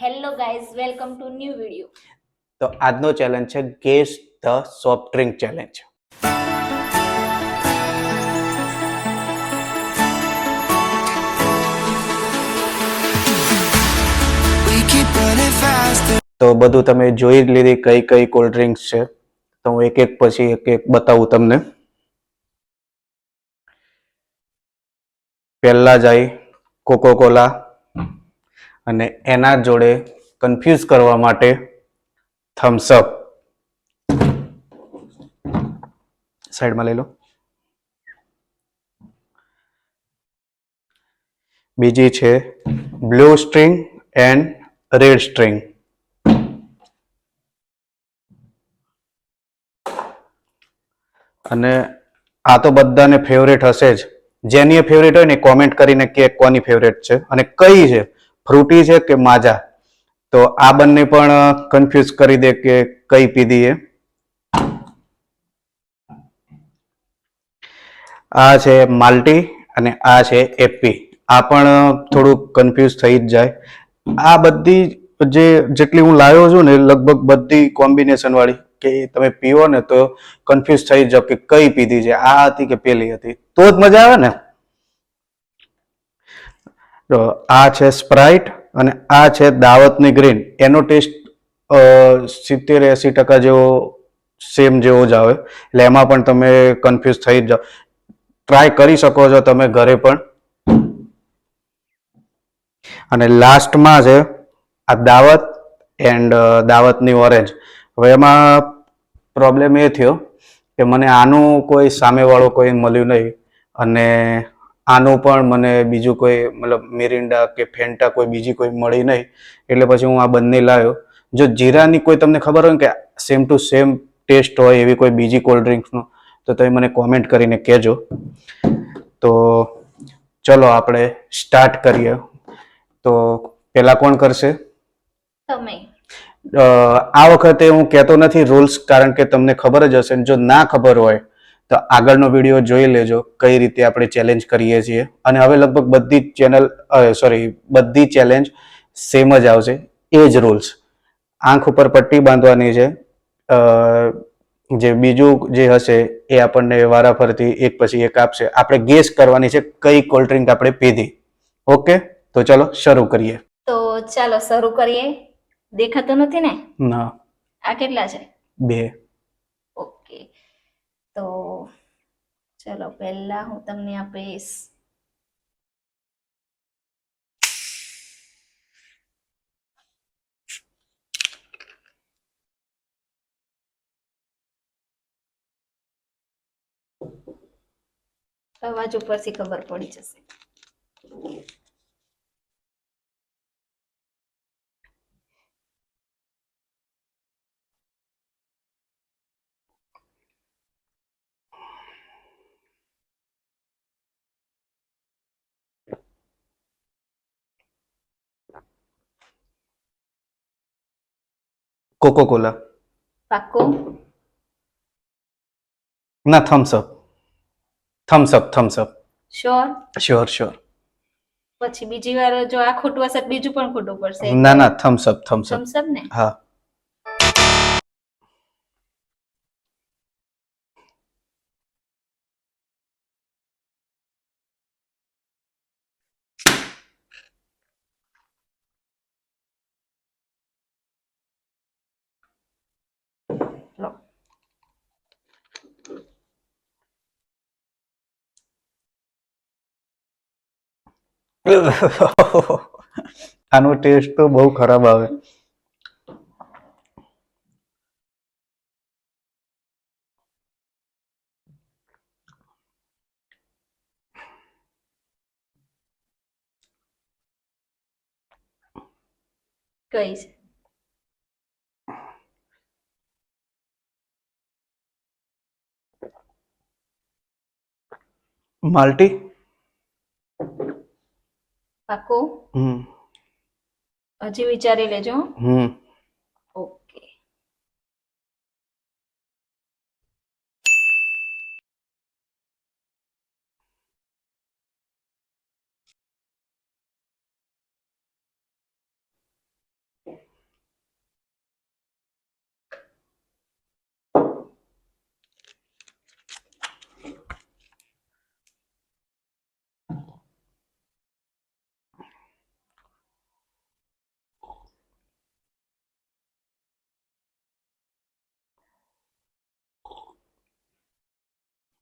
Hello guys, welcome to new video. તો આજનો challenge છે guess the soft drink challenge. તો બધું તમે જોઈ જ લીધી કઈ કઈ કોલ્ડ ડ્રિંક્સ છે. તો હું એક એક પછી એક એક બતાવું તમને. પહેલા જાય કોકોકોલા અને એના જોડે કન્ફ્યુઝ કરવા માટે થમ્સ અપ. સાઈડમાં લઈ લો. બીજી છે blue string and red string. અને આ તો બધાને ફેવરેટ હશે જ. જેની ફેવરેટ હોય ને કોમેન્ટ કરીને કે કોની ફેવરેટ છે અને કઈ છે, ફ્રૂટી છે કે માજા. તો આ બંને પણ કન્ફ્યુઝ કરી દે કે કઈ પીધી એ. આ છે માલ્ટી અને આ છે એપી. આ પણ થોડુંક કન્ફ્યુઝ થઈ જ જાય. આ બધી જેટલી હું લાવ્યો છું ને લગભગ બધી કોમ્બિનેશન વાળી કે તમે પીવો ને તો કન્ફ્યુઝ થઈ જાવ કે કઈ પીધી છે, આ હતી કે પેલી હતી, તો જ મજા આવે ને. તો આ છે સ્પ્રાઇટ અને આ છે દાવતની ગ્રીન. એનો ટેસ્ટ 70-80% જેવો સેમ જેવો જ આવે, એટલે એમાં પણ તમે કન્ફ્યુઝ થઈ જ જાઓ. ટ્રાય કરી શકો છો તમે ઘરે પણ. અને લાસ્ટમાં છે આ દાવત એન્ડ દાવતની ઓરેન્જ. હવે એમાં પ્રોબ્લેમ એ થયો કે મને આનું કોઈ સામેવાળો કોઈ મળ્યું નહીં અને આનું પણ મને બીજું કોઈ મતલબ મિરિન્ડા કે ફેન્ટા કોઈ બીજી કોઈ મળી નહીં, એટલે પછી હું આ બંને લાવ્યો. જો જીરાની કોઈ તમને ખબર હોય કે સેમ ટુ સેમ ટેસ્ટ હોય એવી કોઈ બીજી કોલ્ડ ડ્રિંક્સનો, તો તમે મને કોમેન્ટ કરીને કહેજો. તો ચલો આપણે સ્ટાર્ટ કરીએ. તો પેલા કોણ કરશે? તમે. આ વખતે હું કહેતો નથી રૂલ્સ, કારણ કે તમને ખબર જ હશે. જો ના ખબર હોય તો આગળનો વિડીયો જોઈ લેજો કઈ રીતે આપણે ચેલેન્જ કરીએ છીએ. અને હવે લગભગ બધી ચેલેન્જ સેમ જ આવશે, એ જ રૂલ્સ. આંખ ઉપર પટ્ટી બાંધવાની છે. જે બીજું જે હશે એ આપણને વારાફરતી એક પછી એક આપશે. આપણે ગેસ કરવાની છે કઈ કોલ્ડ ડ્રિંક આપણે પીધી. ઓકે, તો ચલો શરૂ કરીએ. તો ચાલો શરૂ કરીએ. દેખાતો નથી ને? ના. આ કેટલા છે? 2. ઓકે, તો ચલો પહેલા હું તમને આપીશ અવાજ ઉપરથી ખબર પડી જશે. કોકોકોલા. પાક્કો? ના, થમ્સઅપ. થમ્સઅપ. શ્યોર? શ્યોર. પછી બીજી વાર જો આ ખોટું હશે બીજું પણ ખોટું પડશે. ના, થમ્સઅપ. થમ્સઅપ ને? હા. લો. આનો ટેસ્ટ તો બહુ ખરાબ આવે. કઈ છે? માલ્ટી. પાક્કો? હજી વિચારી લેજો. ઓકે.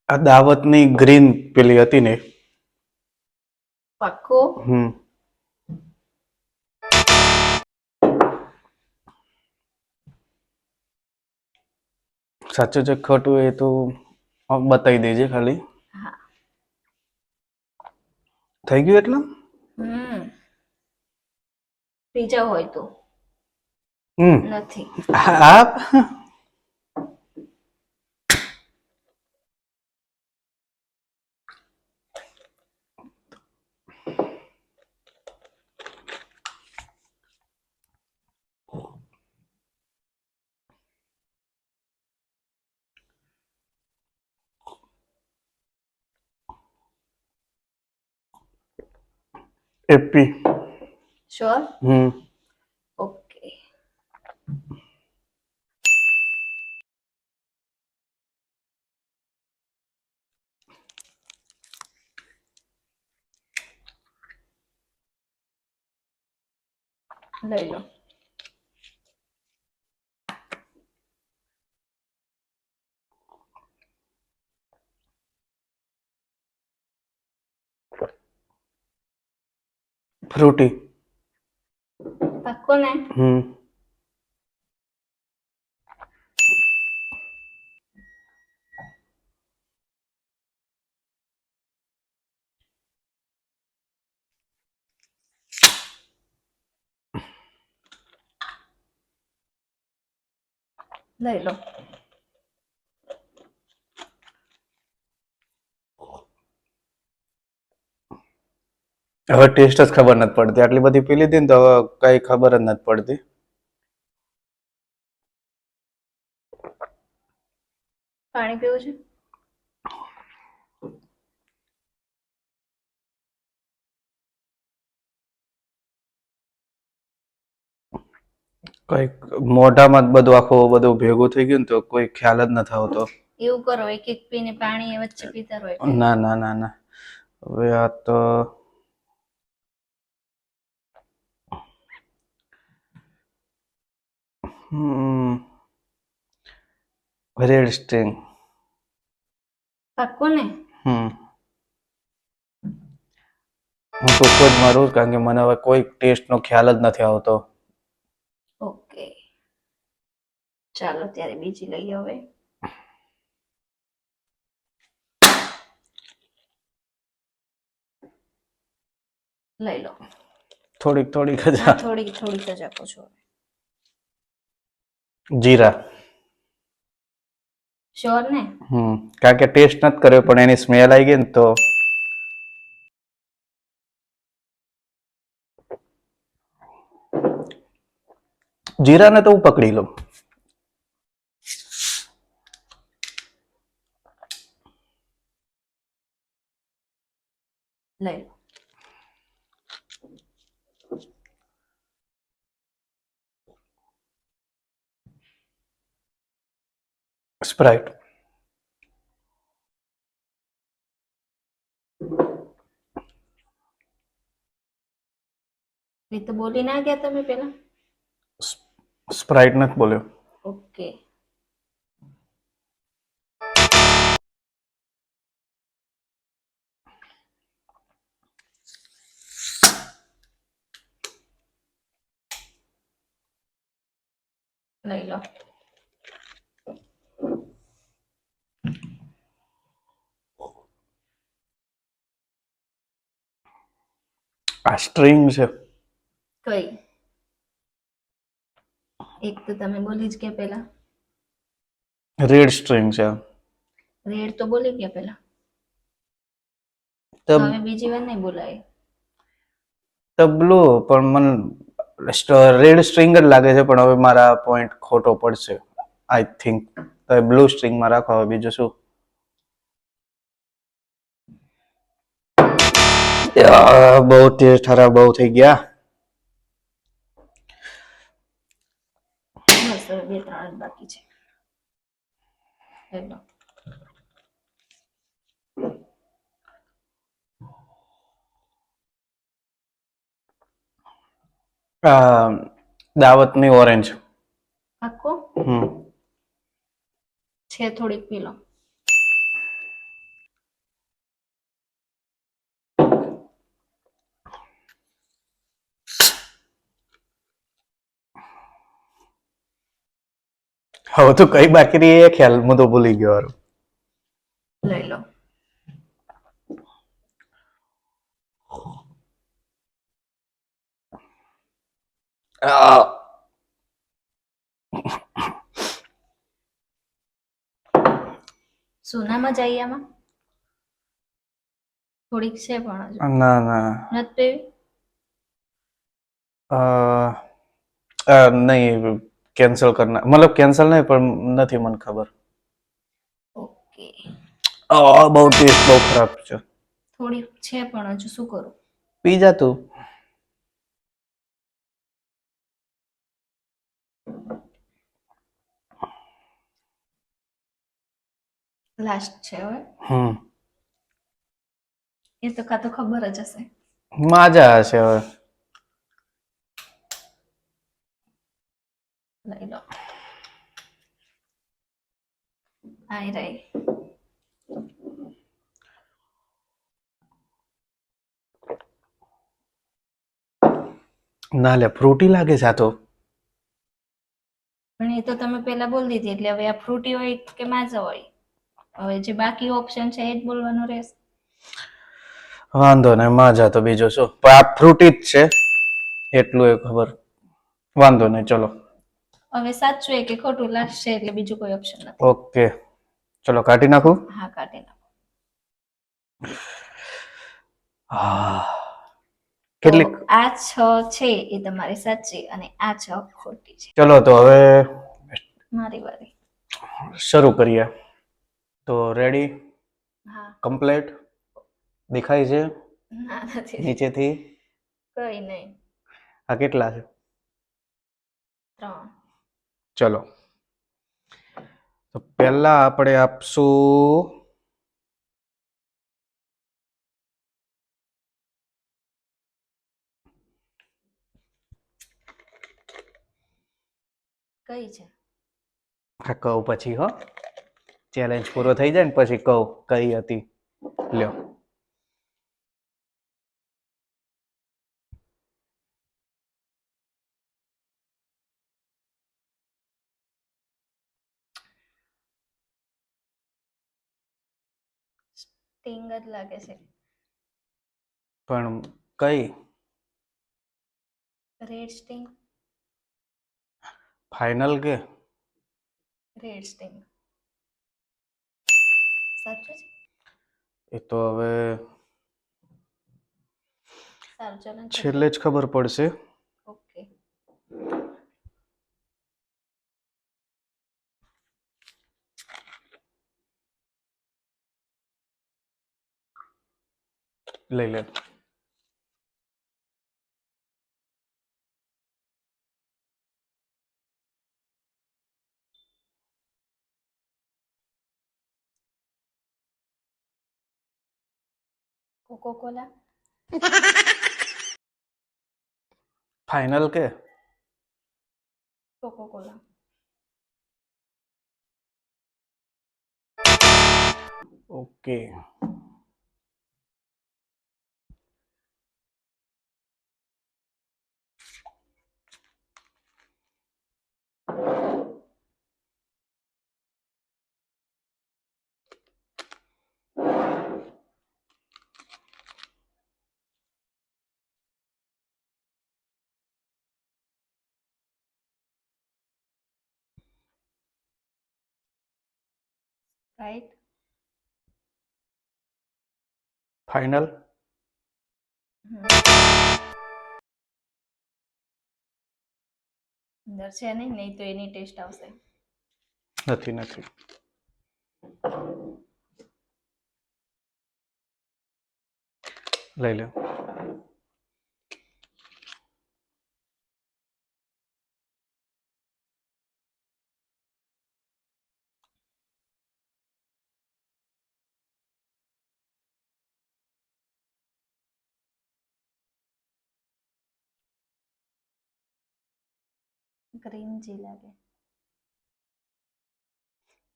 આ દાવતની ગ્રીન પેલી હતી ને. પાક્કો? સાચું છે ખોટું એ તો બતાવી દેજે ખાલી. હા. થઈ ગયું એટલે? ત્રીજા હોય તો નથી. આપ એપી. શ્યોર? ઓકે. લઈ લો. ફ્રૂટી. પાક્કો ને? લઈ લો. હવે ટેસ્ટ જ ખબર નથી પડતી, આટલી બધી પી લીધી ને તો હવે કઈ ખબર જ નથી પડતી. પાણી પીવું છે? કઈક મોઢામાં જ બધું આખું બધું ભેગું થઈ ગયું ને તો કોઈ ખ્યાલ જ નથી આવતો. એવું કરો, એક એક પીને પાણી વચ્ચે પીતા રહો. ના ના ના ના, હવે આ તો રેડ સ્ટ્રિંગ. પાક્કો ને? હું ટૂંકો જ મારું કારણ કે મને હવે કોઈ ટેસ્ટ નો ખ્યાલ જ નથી આવતો. ઓકે, ચાલો ત્યારે બીજી લઈએ હવે. લઈ લો. થોડીક થોડીક જ. થોડીક થોડીક જ આપો છો. જીરા. શ્યોર ને? કારણ કે ટેસ્ટ નથી કર્યો પણ એની સ્મેલ આવી ગઈ ને તો. જીરાને તો હું પકડી લઉં. લઈ લો. સ્પ્રાઇટ. એ તો બોલી ના ગયા તમે પેલા? સ્પ્રાઇટ નથી બોલ્યો. ઓકે. લઈ લો. આ સ્ટ્રિંગ છે. કઈ? એક તો તમે બોલી જ ગયા પેલા. રેડ સ્ટ્રિંગ છે. રેડ તો બોલી ગયા પેલા. હવે બીજી વાર નહીં બોલાય. તો બ્લુ પણ મને રેડ સ્ટ્રિંગ જ લાગે છે પણ હવે મારા પોઈન્ટ ખોટો પડશે આઈ થિંક. તો બ્લુ સ્ટ્રિંગમાં રાખો, હવે બીજું શું. બહુ ટેસ્ટ ખરાબ બહુ થઈ ગયા. બસ હવે 2-3 જ બાકી છે. લઈ લો. દાવતની ઓરેન્જ. પાક્કો? છે થોડીક પી લો. હવે તો કઈ બાકી રહી એ ખ્યાલ હું તો ભૂલી ગયો હારું. લઈ લો. સોનામાં જઈએ આમાં થોડીક છે પણ હજુ ના ના નથી પીવી. નહીં કેન્સલ કરના મતલબ કેન્સલ નહીં પણ નથી મને ખબર. ઓકે બહુ ટેસ્ટ બહુ ખરાબ છે. થોડીક છે પણ હજુ શું કરું. પી જા તું. લાસ્ટ છે હવે. એ તો કાં તો ખબર જ હશે. માજા હશે હવે. લઈ લો. આઈ રહી. ના લે ફ્રૂટી લાગે છે આ તો. પણ એ તો તમે પહેલા બોલી દીધી એટલે હવે આ ફ્રૂટી હોય કે માઝા હોય હવે જે બાકી ઓપ્શન છે એ જ બોલવાનું રહેશે. વાંધો નહીં માજા તો બીજો શું પણ આ ફ્રૂટી જ છે એટલું એ ખબર. વાંધો નહીં ચલો. હવે સાચું એ કે ખોટું લાસ્ટ છે એટલે બીજું કોઈ ઓપ્શન નથી. ઓકે ચલો કાઢી નાખું. હા કાઢી નાખો. કેટલીક તો આ 6 છે એ તમારી સાચી અને આ 6 ખોટી છે. ચલો તો હવે મારી વારી. શરૂ કરીએ. તો રેડી હા કમ્પ્લીટ દેખાય છે ના નથી નીચેથી. કઈ નહીં. આ કેટલા છે? 3. ચલો તો પહેલા આપણે આપશું કઈ છે? હા કહું પછી હો ચેલેન્જ પૂરો થઈ જાય ને પછી કહું કઈ હતી. લ્યો સ્ટિંગ જ લાગે છે. પણ કઈ રેડ સ્ટિંગ. ફાઇનલ કે રેડ સ્ટિંગ સાચું છે. એ તો હવે સારું ચલો છેલ્લે જ ખબર પડશે. ઓકે લઈ લે. Coca Cola. ફાઇનલ કે Coca Cola. Okay right. Final. અંદર છે નહીં નહીં તો એની ટેસ્ટ આવશે. નથી નથી લઈ લે. ગ્રીન જી લાગે.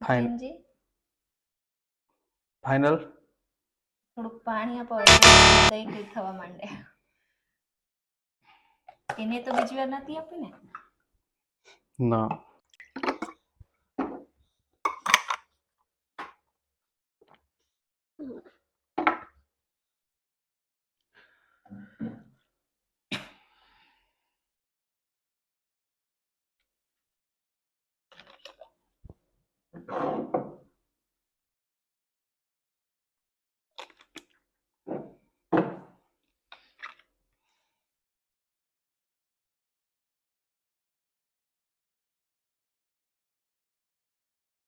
ફાઇન ગ્રીન જી. ફાઇનલ. થોડુંક પાણી આપો એટલે કંઈક થવા માંડે. એને તો બીજી વાર નથી આપી ને. ના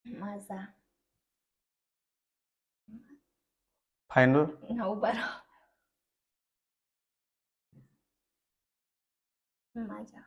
માઝા. ફાઇનલ. ના ઉભા રહો. માઝા.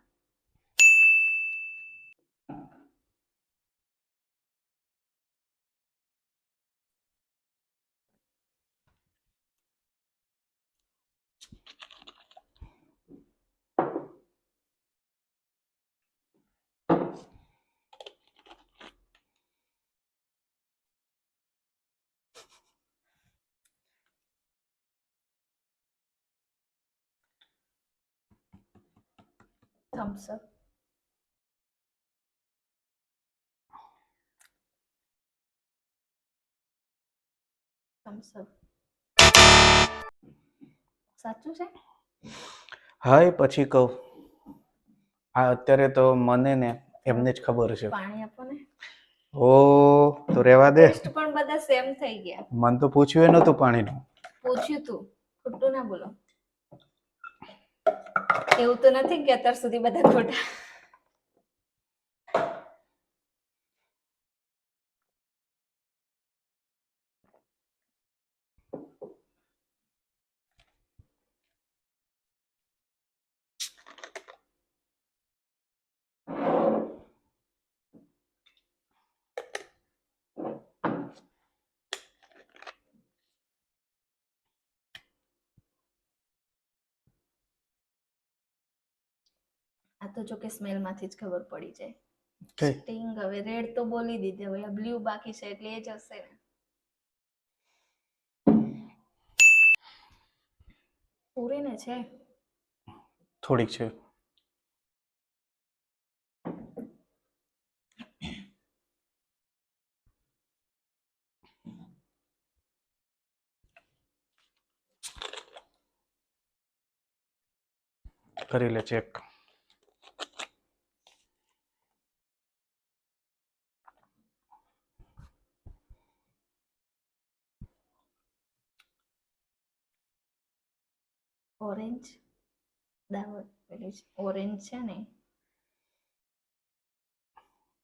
થમ્સ અપ. થમ્સ અપ. સાચું છે? હા એ પછી કહું. હા અત્યારે તો મને ને એમને જ ખબર છે. પાણી આપો ને. ઓ તો રેવા દે. ટેસ્ટ પણ બધા સેમ થઈ ગયા. મને તો પૂછ્યું નતું પાણીનું. પૂછ્યું તું, ખોટું ના બોલો. એવું તો નથી કે અત્યાર સુધી બધા ખોટા. આ તો જો કે સ્મેલ માંથી જ ખબર પડી જાય. કઈ સ્ટિંગ હવે રેડ તો બોલી દીધી, હવે બ્લુ બાકી છે એટલે એ જ હશે ને. પૂરી ને છે. થોડીક છે. કરી લે ચેક. ઓરેન્જ દાવત પેલી ઓરેન્જ છે ને.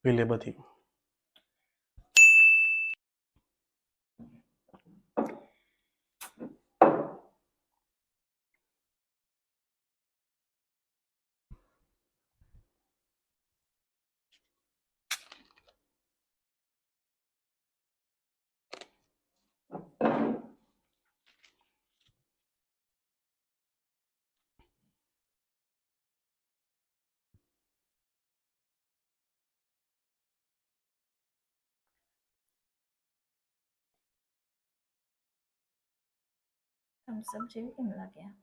પી લે બધી. થમ્સ અપ જેવી કેમ લાગ્યા?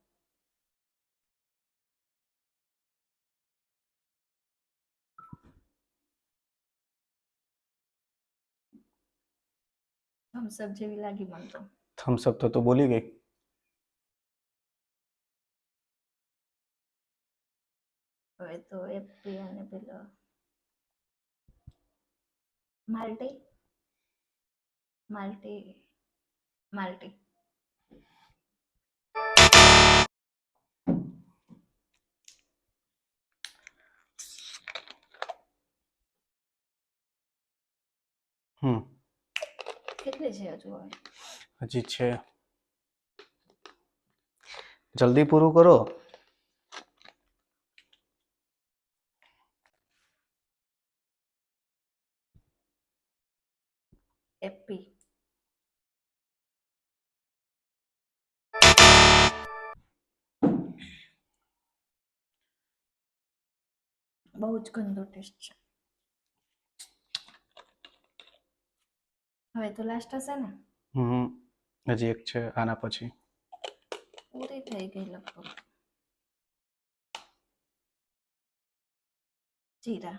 થમ્સ અપ જેવી લાગી મને તો. થમ્સ અપ તો બોલી ગઈ. હવે તો એપી અને પેલો માલ્ટી માલ્ટી માલ્ટી. કેટલી છે હજુ હવે? હજી છે. જલ્દી પૂરું કરો. એપી. બહુ જ ગંદો ટેસ્ટ છે. હવે તો લાસ્ટ હશે ને? હજી એક છે આના પછી. પૂરી થઈ ગઈ લગભગ. જીરા.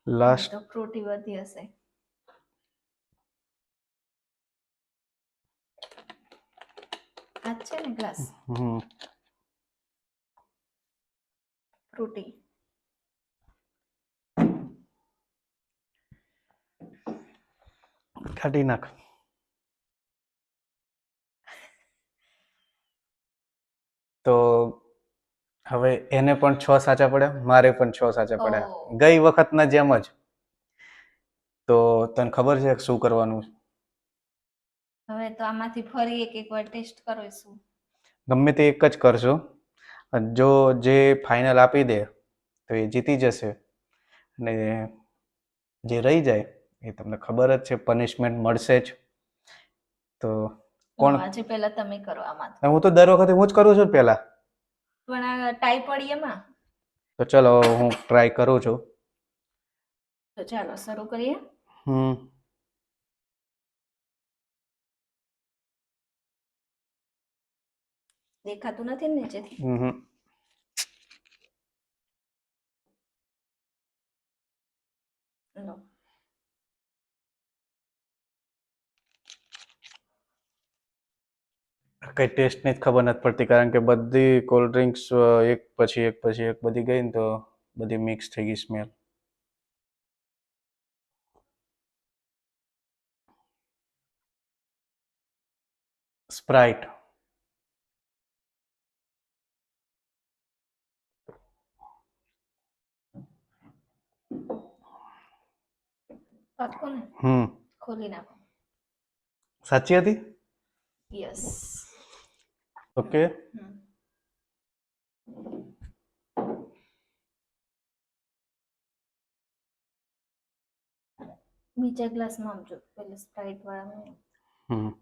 લાસ્ટ તો ફ્રૂટી વધી હશે. જ છે ને ગ્લાસ હમ ફ્રૂટી. કાઢી નાખ. તો હવે એને પણ 6 સાચા પડ્યા, મારે પણ 6 સાચા પડ્યા, ઓહ. ગઈ વખતના જેમ જ. તો તને ખબર છે શું કરવાનું છે? હવે તો આમાંથી ફરી એક વાર ટેસ્ટ કરીશું. ગમે તે એક જ કરશો. જો જે ફાઇનલ આપી દે તો એ જીતી જશે, અને જે રહી જાય એ તમને ખબર જ છે પનિશમેન્ટ મળશે જ. તો કોણ? આજે પહેલા તમે કરો આમાં. હું તો દર વખતે હું જ કરું છું પહેલા. પણ આ ટાઈ પડી એમાં. તો ચલો હું ટ્રાય કરું છું. તો ચાલો શરૂ કરીએ. હમ દેખાતું નથી ને નીચેથી. હમ લો. કઈ ટેસ્ટની જ ખબર નથી પડતી, કારણ કે બધી કોલ્ડ ડ્રિંક્સ એક પછી એક પછી એક બધી ગઈ ને તો બધી મિક્સ થઈ ગઈ સ્મેલ. સ્પ્રાઇટ. પાક્કું ને? હમ ખોલી નાખો. સાચી હતી? યસ. ઓકે. બીજા ગ્લાસમાં આપજો, પેલે સ્પ્રાઇટ વાળામાં. હમ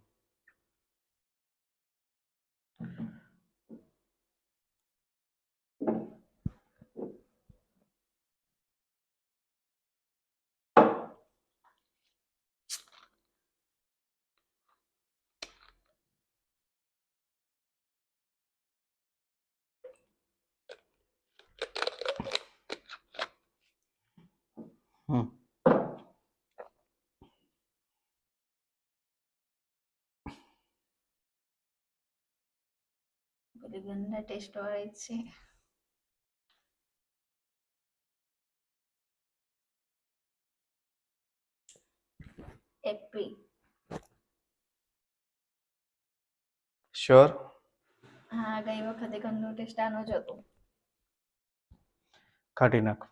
હમ પેલી ગંદા ટેસ્ટ વાળી છે. એપી. શ્યોર? હા, ગઈ વખતે ગંદો ટેસ્ટ આનો જ હતો. કાઢી નાખ.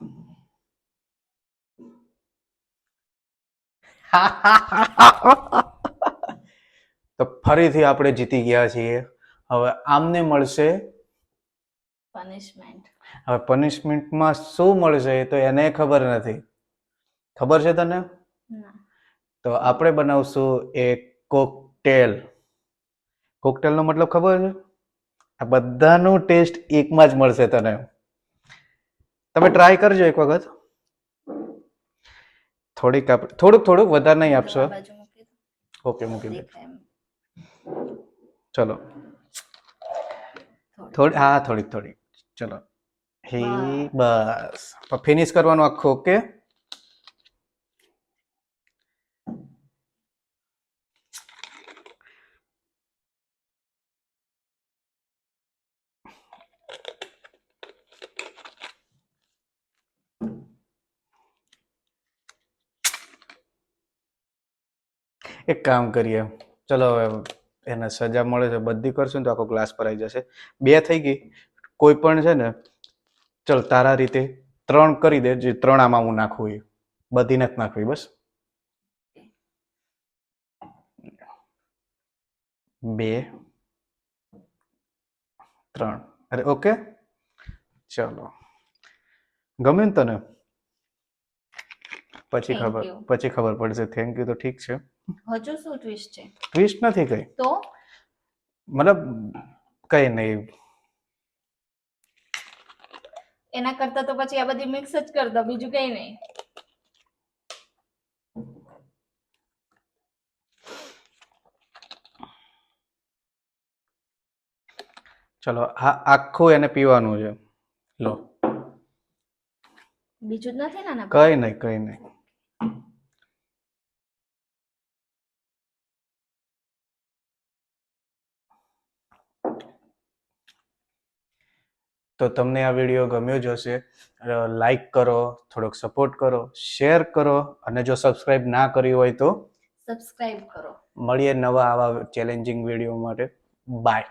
તો ફરીથી આપણે જીતી ગયા છીએ. હવે આમને મળશે પનિશમેન્ટ. હવે પનિશમેન્ટમાં શું મળશે એ તો એને ખબર નથી. ખબર છે તને? ના. તો આપણે બનાવશું એક કોકટેલ. કોકટેલનો મતલબ ખબર છે? આ બધાનો ટેસ્ટ એકમાં જ મળશે તને. તમે ટ્રાય કરજો એક વખત. થોડુંક વધારે નહીં આપશો. આ બાજુ મૂકી દો. ઓકે, મૂકી દે. દેખાય એમ. ચલો. થોડીક. ચલો. હે બસ. ફિનિશ કરવાનું આખું. ઓકે. એક કામ કરીએ, ચલો હવે એને સજા મળે છે બધી કરશું ને તો આખો ગ્લાસ પર આવી જશે. 2 થઈ ગઈ. કોઈ પણ છે ને, ચલ તારા રીતે 3 કરી દે, જે 3 આમાં હું નાખું એ બધી નથી નાખવી બસ. 2 3. અરે ઓકે, ચલો. ગમે ને તને? પછી Thank you. ખબર પડશે. થેન્ક યુ તો ઠીક છે. હજુ શું ટ્વિસ્ટ છે? ટ્વિસ્ટ નથી કઈ, તો મતલબ કઈ નહીં. એના કરતા તો પછી આ બધી મિક્સ જ કરી દો, બીજું કઈ નહીં. ચલો, આ આખું એને પીવાનું છે. લો. બીજું જ નથી ને આના પર? કઈ નહીં. તો તમને આ વિડીયો ગમ્યો જ હશે. લાઈક કરો, થોડોક સપોર્ટ કરો, શેર કરો અને જો સબસ્ક્રાઇબ ના કર્યું હોય તો સબસ્ક્રાઇબ કરો. મળીએ નવા આવા ચેલેન્જિંગ વિડીયો માટે. બાય.